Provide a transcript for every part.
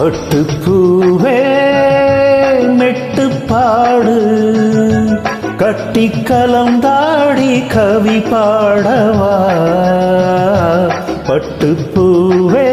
பட்டுப்பூவே மெட்டு பாடு கட்டி கலந்தாடி கவி பாடவா பட்டுப்பூவே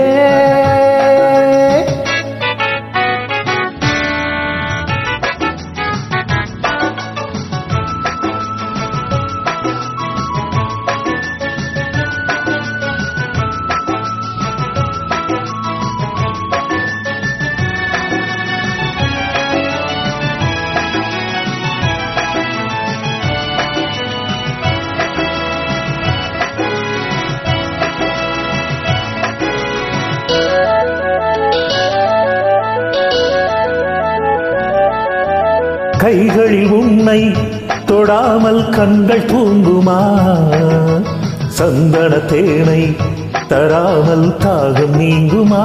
கைகளில் உன்னை தொடாமல் கண்கள் தூங்குமா சந்தன தேனை தராமல் தாகம் நீங்குமா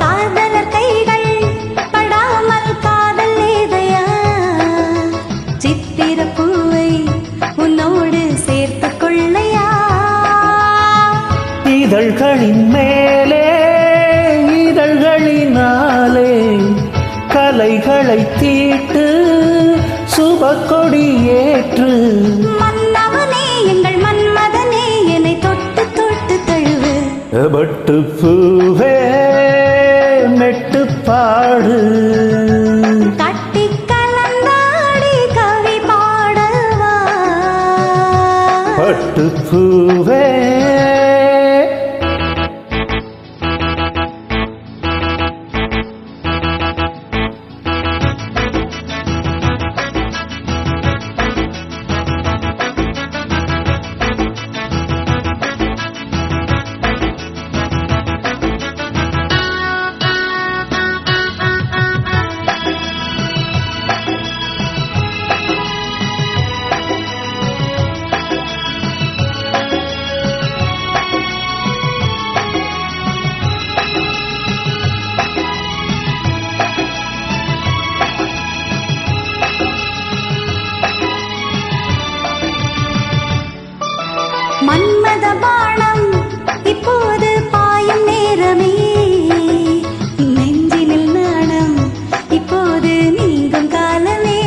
காதலர் கைகள் படாமல் காதல் ஏதையா சித்திர பூவை உன்னோடு சேர்த்துக் கொள்ளையா இதழ்களின் மேலே இதழ்களினாலே கலைகளை தீட்டு சுபக்கொடி ஏற்று மன்னவனே எங்கள் மன்மதனே என்னை தொட்டு தொட்டு தழுவு பட்டுப்பூவே மெட்டு பாடு கட்டி கலந்தாடி கவி பாடவா பட்டுப்பூவே மன்மத பாணம் இப்போது பாயும் நேரமே நெஞ்சினில் நாணம் இப்போது நீங்கும் காலமே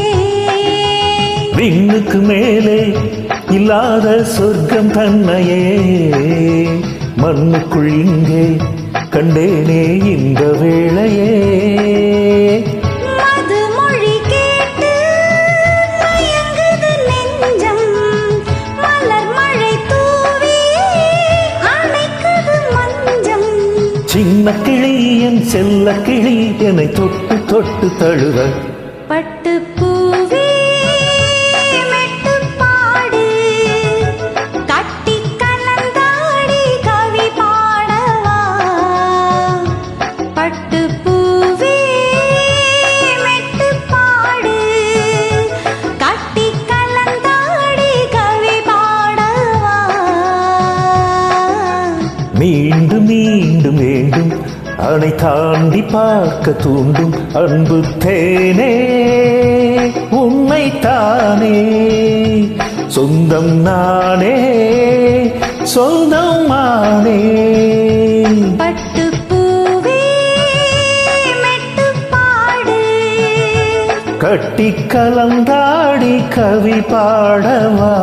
விண்ணுக்கு மேலே இல்லாத சொர்க்கம் தன்னையே மண்ணுக்குள் இங்கே கண்டேனே இந்த வேளையே சின்ன கிளி என் செல்ல கிளி என்னை தொட்டு தொட்டு தழுவ பட்டுப்பூவே மெட்டு பாடு கட்டி கலந்தாடி கவி பாடவா பட்டுப்பூவே மெட்டு பாடு கட்டி கலந்தாடி கவி பாடவா மீண்டும் மீண்டும் வேண்டும் அணை தாண்டி பார்க்க தூண்டும் அன்பு தேனே உண்மை தானே சொந்தம் நானே சொந்தம் மானே பட்டுப்பூவே மெட்டு பாடு கட்டி கலந்தாடி கவி பாடவா